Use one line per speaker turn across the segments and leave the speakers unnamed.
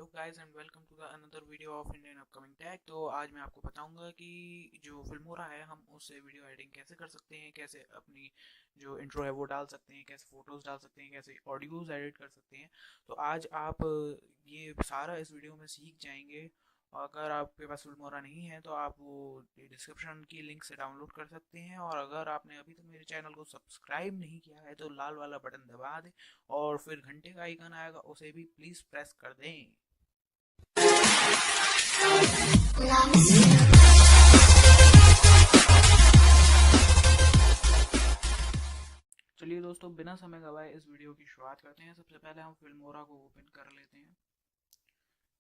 Hello guys and welcome to the another video of Indian upcoming tag. तो आज मैं आपको बताऊंगा कि जो फिल्मोरा है हम उससे वीडियो एडिटिंग कैसे कर सकते हैं, कैसे अपनी जो इंट्रो है वो डाल सकते हैं, कैसे फोटोज डाल सकते हैं, कैसे ऑडियोज एडिट कर सकते हैं। तो आज आप ये सारा इस वीडियो में सीख जाएंगे। अगर आपके पास फिल्मोरा नहीं है तो आप वो डिस्क्रिप्शन की लिंक से डाउनलोड कर सकते हैं, और अगर आपने अभी तक मेरे चैनल को सब्सक्राइब नहीं किया है तो लाल वाला बटन दबा दें और फिर घंटे का आइकन आएगा उसे भी प्लीज़ प्रेस कर दें। चलिए दोस्तों, बिना समय गवाए इस वीडियो की शुरुआत करते हैं। सबसे पहले हम फिल्मोरा को ओपन कर लेते हैं।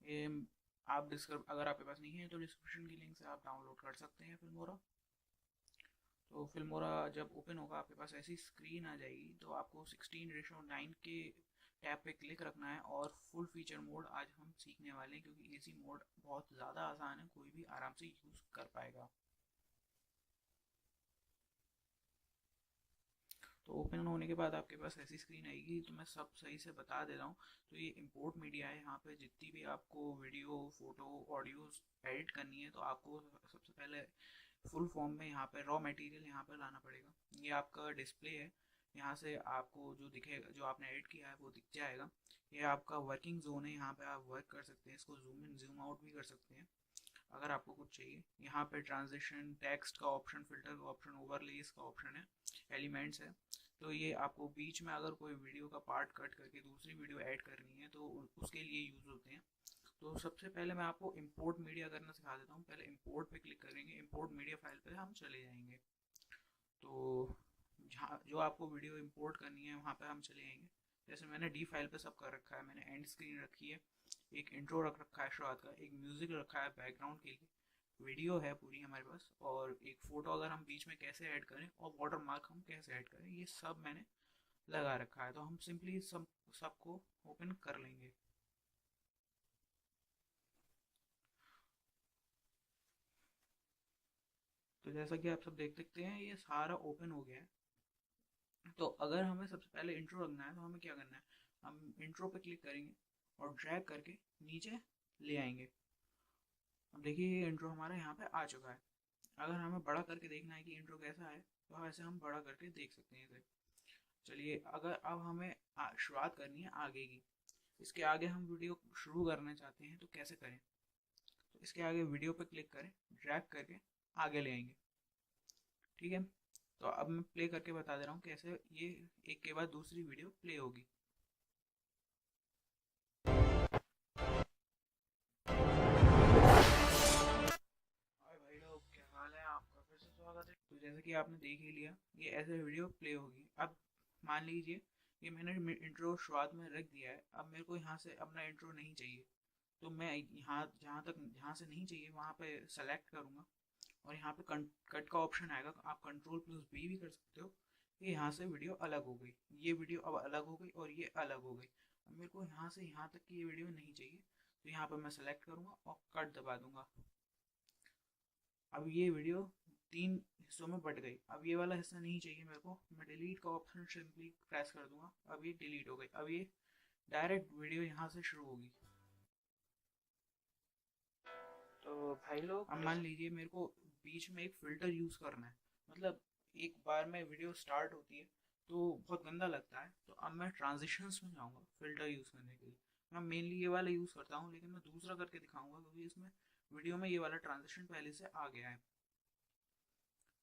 ये आप अगर आपके पास नहीं है तो डिस्क्रिप्शन की लिंक से आप डाउनलोड कर सकते हैं फिल्मोरा। तो फिल्मोरा जब ओपन होगा आपके पास ऐसी स्क्रीन आ जाएगी। तो आपको 16:9 के टैब पे क्लिक रखना है और फुल फीचर मोड आज हम सीखने वाले हैं, क्योंकि एसी मोड बहुत ज़्यादा आसान है, कोई भी आराम से यूज़ कर पाएगा। तो ओपन होने के बाद आपके पास ऐसी स्क्रीन आएगी। तो मैं सब सही से बता दे रहा हूँ। तो ये इंपोर्ट मीडिया है। यहाँ पे जितनी भी आपको वीडियो, फोटो, ऑडियोज एडिट करनी है तो आपको सबसे पहले फुल फॉर्म में यहाँ पे रॉ मटेरियल यहाँ पे लाना पड़ेगा। ये आपका डिस्प्ले है। यहाँ से आपको जो दिखेगा, जो आपने एडिट किया है वो दिख जाएगा। ये आपका वर्किंग जोन है, यहाँ पे आप वर्क कर सकते हैं। इसको जूम इन जूम आउट भी कर सकते हैं अगर आपको कुछ चाहिए। यहाँ पे ट्रांजिशन, टेक्स्ट का ऑप्शन, फिल्टर का ऑप्शन, ओवरलेस का ऑप्शन है, एलिमेंट्स है। तो ये आपको बीच में अगर कोई वीडियो का पार्ट कट करके दूसरी वीडियो ऐड करनी है तो उसके लिए यूज़ होते हैं। तो सबसे पहले मैं आपको इंपोर्ट मीडिया करना सिखा देता हूँ। पहले इंपोर्ट पे क्लिक करेंगे, इंपोर्ट मीडिया फाइल पे हम चले जाएंगे। तो जहाँ जो आपको वीडियो इंपोर्ट करनी है वहाँ पे हम चले जाएंगे। जैसे मैंने डी फाइल पे सब कर रखा है। मैंने एंड स्क्रीन रखी है, एक इंट्रो रख रखा है शुरुआत का, एक म्यूज़िक रखा है बैकग्राउंड के लिए, वीडियो है पूरी हमारे पास, और एक फ़ोटो अगर हम बीच में कैसे ऐड करें और वाटर मार्क हम कैसे ऐड करें, ये सब मैंने लगा रखा है। तो हम सिंपली सबको ओपन कर लेंगे। तो जैसा कि आप सब देख सकते हैं ये सारा ओपन हो गया है। तो अगर हमें सबसे पहले इंट्रो रखना है तो हमें क्या करना है, हम इंट्रो पे क्लिक करेंगे और ड्रैग करके नीचे ले आएंगे। अब देखिए ये इंट्रो हमारा यहाँ पे आ चुका है। अगर हमें बड़ा करके देखना है कि इंट्रो कैसा है तो ऐसे हम बड़ा करके देख सकते हैं इसे। चलिए, अगर अब हमें शुरुआत करनी है आगे की, इसके आगे हम वीडियो शुरू करना चाहते हैं तो कैसे करें। तो इसके आगे वीडियो पे क्लिक करें, ड्रैग करके आगे ले आएंगे। ठीक है, तो अब मैं प्ले करके बता दे रहा हूँ कैसे ये एक के बाद दूसरी वीडियो प्ले होगी। हाय भाई लोग, क्या हाल है? आपका फिर से स्वागत है। तो जैसे कि आपने देख ही लिया, ये ऐसे वीडियो प्ले होगी। अब मान लीजिए ये मैंने इंट्रो शुरुआत में रख दिया है। अब मेरे को यहाँ से अपना इंट्रो नहीं चाहिए, तो मैं यहाँ जहाँ से नहीं चाहिए वहाँ पे सेलेक्ट करूँगा और यहाँ पे कट का ऑप्शन आएगा। आप Ctrl+B भी कर सकते हो। ये यहाँ से वीडियो अलग हो गई, ये वीडियो अब अलग हो गई और ये अलग हो गई। अब मेरे को यहाँ से यहाँ तक की ये वीडियो नहीं चाहिए, तो यहाँ पर मैं सेलेक्ट करूँगा और कट दबा दूंगा। अब ये वीडियो 3 हिस्सों में बट गई। अब ये वाला हिस्सा नहीं चाहिए मेरे को, मैं डिलीट का ऑप्शन सिंपली प्रेस कर दूंगा। अब ये डिलीट हो गई। अब ये डायरेक्ट वीडियो यहाँ से शुरू होगी।
तो भाई लोग
अब मान लीजिए मेरे को बीच में एक फ़िल्टर यूज़ करना है, मतलब एक बार में वीडियो स्टार्ट होती है तो बहुत गंदा लगता है। तो अब मैं ट्रांजिशंस में जाऊँगा फ़िल्टर यूज़ करने के लिए। मैं मेनली ये वाला यूज़ करता हूँ, लेकिन मैं दूसरा करके दिखाऊंगा क्योंकि इसमें वीडियो में ये वाला ट्रांजिशन पहले से आ गया है।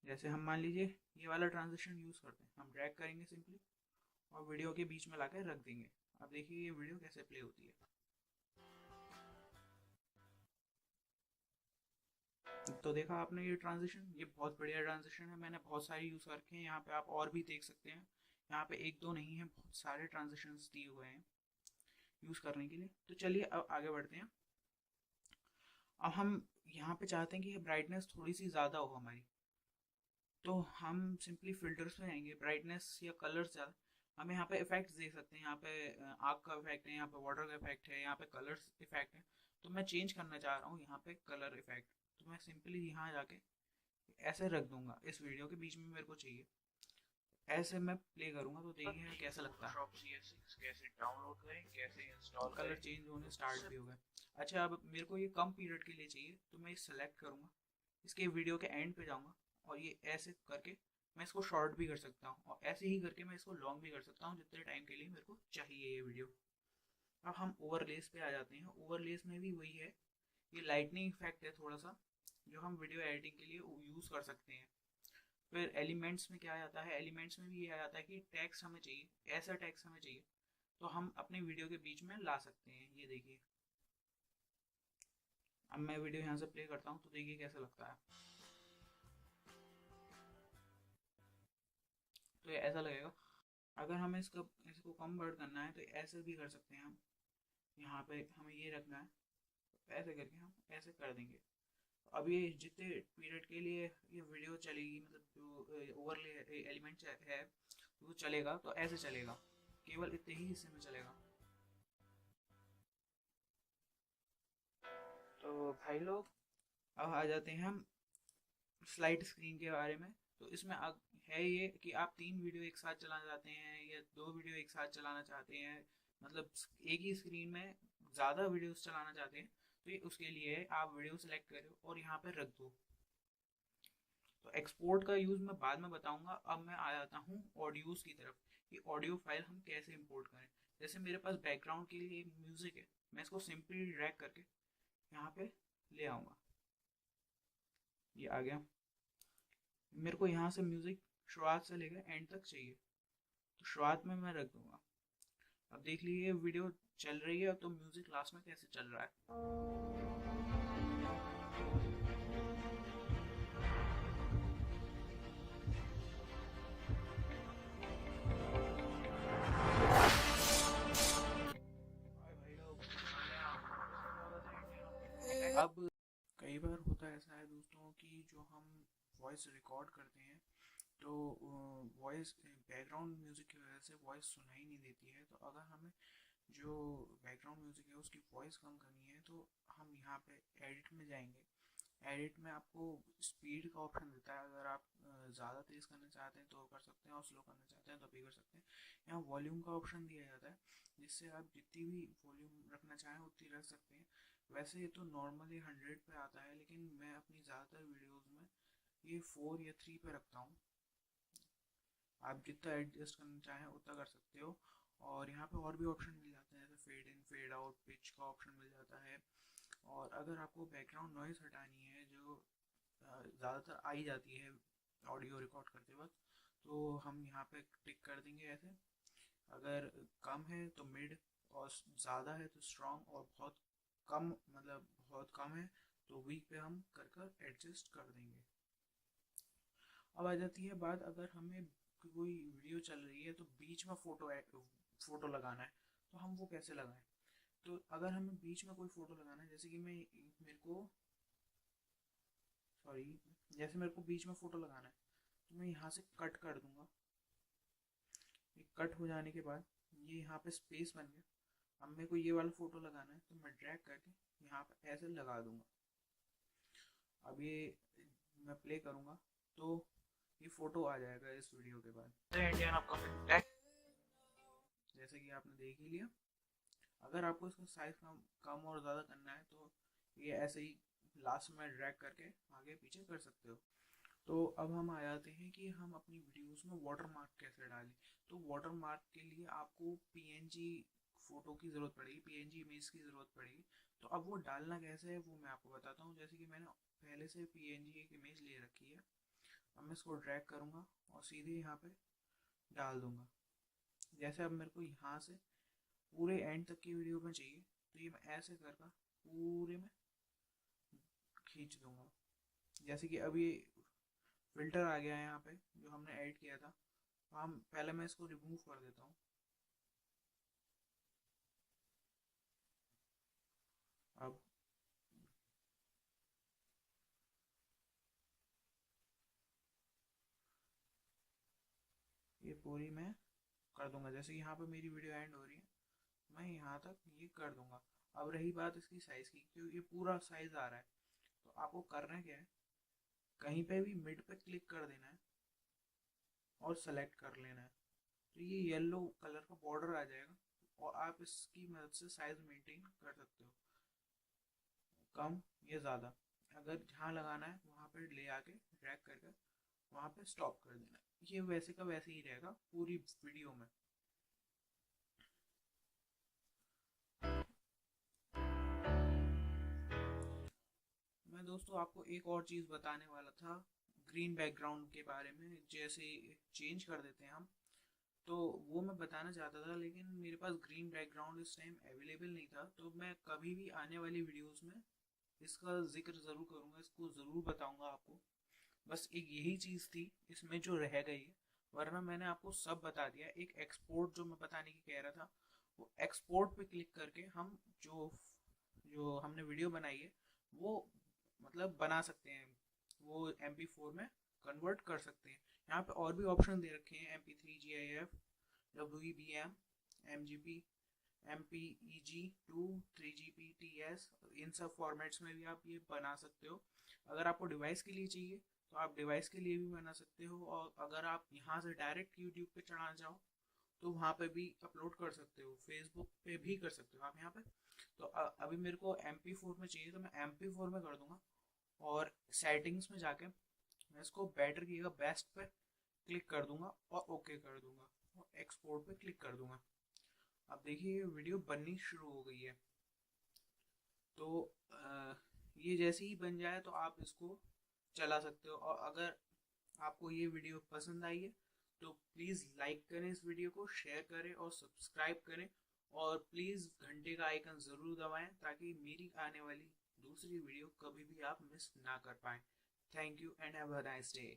जैसे हम मान लीजिए ये वाला ट्रांजिशन यूज़ करते हैं, हम ड्रैग करेंगे सिंपली और वीडियो के बीच में ला रख देंगे। अब देखिए ये वीडियो कैसे प्ले होती है। तो देखा आपने ये ट्रांजिशन, ये बहुत बढ़िया ट्रांजिशन है। मैंने बहुत सारे यूज़ करके हैं, यहाँ पे आप और भी देख सकते हैं। यहाँ पे एक दो नहीं है, बहुत सारे ट्रांजिशंस दिए हुए हैं यूज़ करने के लिए। तो चलिए अब आगे बढ़ते हैं। अब हम यहाँ पे चाहते हैं कि ब्राइटनेस थोड़ी सी ज़्यादा हो हमारी, तो हम सिंपली फिल्टर्स में आएंगे, ब्राइटनेस या कलर्स ज़्यादा। हम यहाँ पे इफेक्ट्स देख सकते हैं। यहाँ पे आग का इफेक्ट है, यहाँ पे वाटर का इफेक्ट है, यहाँ पे कलर्स इफेक्ट है। तो मैं चेंज करना चाह रहा हूँ यहाँ पे कलर इफेक्ट। तो मैं सिंपली यहाँ जाके ऐसे रख दूंगा, इस वीडियो के बीच में मेरे को चाहिए। ऐसे मैं प्ले करूंगा तो देखिए कैसा लगता है।
फोटोशॉप CS6 कैसे डाउनलोड करें, कैसे इंस्टॉल
कलर
करें।
चेंज होने स्टार्ट भी हो गए। अच्छा, अब मेरे को ये कम पीरियड के लिए चाहिए तो मैं इस सेलेक्ट करूँगा, इसके वीडियो के एंड पे जाऊँगा और ये ऐसे करके मैं इसको शॉर्ट भी कर सकता हूँ और ऐसे ही करके मैं इसको लॉन्ग भी कर सकता हूँ जितने टाइम के लिए मेरे को चाहिए ये वीडियो। अब हम ओवरलेस पे आ जाते हैं। ओवरलेस में भी वही है, ये लाइटनिंग इफेक्ट है थोड़ा सा जो हम वीडियो एडिटिंग के लिए यूज़ कर सकते हैं। फिर एलिमेंट्स में क्या आ जाता है, एलिमेंट्स में भी ये आ जाता है कि टेक्स्ट हमें चाहिए, ऐसा टेक्स्ट हमें चाहिए तो हम अपने वीडियो के बीच में ला सकते हैं। ये देखिए, अब मैं वीडियो यहाँ से प्ले करता हूँ तो देखिए कैसा लगता है। तो ये ऐसा लगेगा। अगर हमें इसको कम वर्ड करना है तो ऐसे भी कर सकते हैं हम। यहाँ पे हमें ये रखना है तो ऐसे करके हम ऐसे कर देंगे। अब ये जितने पीरियड के लिए ये वीडियो चलेगी, मतलब जो ओवरले एलिमेंट है वो चलेगा तो ऐसे चलेगा, केवल इतने ही हिस्से में चलेगा।
तो भाई लोग,
अब आ जाते हैं हम स्लाइड स्क्रीन के बारे में। तो इसमें है ये कि आप 3 वीडियो एक साथ चलाना चाहते हैं या 2 वीडियो एक साथ चलाना चाहते हैं, मतलब एक ही स्क्रीन में ज़्यादा वीडियोस चलाना चाहते हैं तो ये उसके लिए आप वीडियो सेलेक्ट करो और यहाँ पे रख दो। तो एक्सपोर्ट का यूज़ मैं बाद में बताऊंगा। अब मैं आ जाता हूँ ऑडियोज़ की तरफ कि ऑडियो फाइल हम कैसे इंपोर्ट करें। जैसे मेरे पास बैकग्राउंड के लिए म्यूज़िक है, मैं इसको सिंपली ड्रैग करके यहाँ पे ले आऊँगा। ये आ गया। मेरे को यहाँ से म्यूज़िक शुरुआत से लेकर एंड तक चाहिए तो शुरुआत में मैं रख दूंगा। अब देख लीजिए वीडियो चल रही है तो म्यूज़िक लास्ट में कैसे चल रहा है। अब कई बार होता है ऐसा है दोस्तों कि जो हम वॉइस रिकॉर्ड करते हैं तो वॉइस बैकग्राउंड म्यूज़िक की वजह से वॉइस सुनाई नहीं देती है। तो अगर हमें जो बैकग्राउंड म्यूज़िक है उसकी वॉइस कम करनी है तो हम यहाँ पे एडिट में जाएंगे। एडिट में आपको स्पीड का ऑप्शन देता है, अगर आप ज़्यादा तेज़ करना चाहते हैं तो कर सकते हैं और स्लो करना चाहते हैं तो भी कर सकते हैं। यहाँ वॉल्यूम का ऑप्शन दिया जाता है जिससे आप जितनी भी वॉल्यूम रखना चाहें उतनी रख सकते हैं। वैसे ये तो नॉर्मली 100 पे आता है लेकिन मैं अपनी ज़्यादातर वीडियोज़ में ये 4 या 3 पे रखता हूँ। आप जितना एडजस्ट करना चाहें उतना कर सकते हो। और यहाँ पे और भी ऑप्शन मिल जाते हैं जैसे fade in fade out, pitch का ऑप्शन मिल जाता है। और अगर आपको बैकग्राउंड नॉइज़ हटानी है जो ज़्यादातर आई जाती है ऑडियो रिकॉर्ड करते वक्त, तो हम यहाँ पे टिक कर देंगे ऐसे। अगर कम है तो मिड और ज़्यादा है तो स्ट्रॉन्ग और बहुत कम, मतलब बहुत कम है तो वीक पे हम कर कर एडजस्ट कर देंगे। अब आ जाती है बात, अगर हमें कोई वीडियो चल रही है तो बीच में फ़ोटो लगाना है तो हम वो कैसे लगाएं। तो अगर हमें बीच में कोई फ़ोटो लगाना है, जैसे कि मेरे को सॉरी जैसे मेरे को बीच में फ़ोटो लगाना है तो मैं यहाँ से कट कर दूंगा। ये कट हो जाने के बाद ये यहाँ पे स्पेस बन गया। अब मेरे को ये वाला फ़ोटो लगाना है तो मैं ड्रैग करके यहाँ पे ऐसे लगा दूंगा। अब ये मैं प्ले करूँगा तो ये फ़ोटो आ जाएगा इस वीडियो के बाद। इंडियन आपका जैसे कि आपने देख ही लिया। अगर आपको इसका साइज़ कम और ज़्यादा करना है तो ये ऐसे ही लास्ट में ड्रैग करके आगे पीछे कर सकते हो। तो अब हम आ जाते हैं कि हम अपनी वीडियोस में वाटर मार्क कैसे डालें। तो वाटर मार्क के लिए आपको पीएनजी फ़ोटो की ज़रूरत पड़ेगी, पीएनजी इमेज की ज़रूरत पड़ेगी। तो अब वो डालना कैसे है वो मैं आपको बताता हूँ। जैसे कि मैंने पहले से पीएनजी एक इमेज ले रखी है, अब मैं इसको ड्रैग करूँगा और सीधे यहाँ पे डाल दूँगा। जैसे अब मेरे को यहाँ से पूरे एंड तक की वीडियो में चाहिए तो ये मैं ऐसे कर कर पूरे में खींच दूँगा। जैसे कि अब ये फिल्टर आ गया है यहाँ पे जो हमने ऐड किया था, तो हम पहले मैं इसको रिमूव कर देता हूँ। अब ये पूरी मैं कर दूंगा। जैसे कि यहाँ पे मेरी वीडियो एंड हो रही है, मैं यहाँ तक ये कर दूंगा। अब रही बात इसकी साइज़ की, क्योंकि ये पूरा साइज़ आ रहा है तो आपको करना क्या है, कहीं पे भी मिड पे क्लिक कर देना है और सेलेक्ट कर लेना है। तो ये येलो कलर का बॉर्डर आ जाएगा और आप इसकी मदद से साइज़ मेंटेन कर सकते हो। कम या ज़्यादा, अगर जहाँ लगाना है वहाँ पे ले आके ड्रैग करके वहाँ पे स्टॉप कर देना है। ये वैसे का वैसे ही रहेगा पूरी वीडियो में। मैं दोस्तों आपको एक और चीज़ बताने वाला था ग्रीन बैकग्राउंड के बारे में, जैसे चेंज कर देते हैं हम, तो वो मैं बताना चाहता था, लेकिन मेरे पास ग्रीन बैकग्राउंड इस टाइम अवेलेबल नहीं था। तो मैं कभी भी आने वाली वीडियोस में इसका जिक्र ज़रूर करूँगा, इसको ज़रूर बताऊँगा आपको। बस एक यही चीज़ थी इसमें जो रह गई है, वरना मैंने आपको सब बता दिया। एक एक्सपोर्ट जो मैं बताने की कह रहा था, वो एक्सपोर्ट पे क्लिक करके हम जो जो हमने वीडियो बनाई है वो मतलब बना सकते हैं, वो MP4 में कन्वर्ट कर सकते हैं। यहाँ पे और भी ऑप्शन दे रखे हैं, MP3 GIF, WBM, MGP, MPEG 2, 3GPTS, इन सब फॉर्मेट्स में भी आप ये बना सकते हो। अगर आपको डिवाइस के लिए चाहिए तो आप डिवाइस के लिए भी बना सकते हो, और अगर आप यहाँ से डायरेक्ट यूट्यूब पे चढ़ाना चाहो तो वहाँ पे भी अपलोड कर सकते हो, फेसबुक पे भी कर सकते हो आप यहाँ पे। तो अभी मेरे को MP4 में चाहिए तो मैं MP4 में कर दूंगा, और सेटिंग्स में जाके मैं इसको बेटर किएगा बेस्ट पे क्लिक कर दूंगा और ओके कर दूंगा, और एक्सपोर्ट पे क्लिक कर दूंगा। अब देखिए ये वीडियो बननी शुरू हो गई है। तो ये जैसे ही बन जाए तो आप इसको चला सकते हो। और अगर आपको ये वीडियो पसंद आई है तो प्लीज़ लाइक करें इस वीडियो को, शेयर करें और सब्सक्राइब करें, और प्लीज़ घंटे का आइकन ज़रूर दबाएं ताकि मेरी आने वाली दूसरी वीडियो कभी भी आप मिस ना कर पाएँ। Thank you and have a nice day.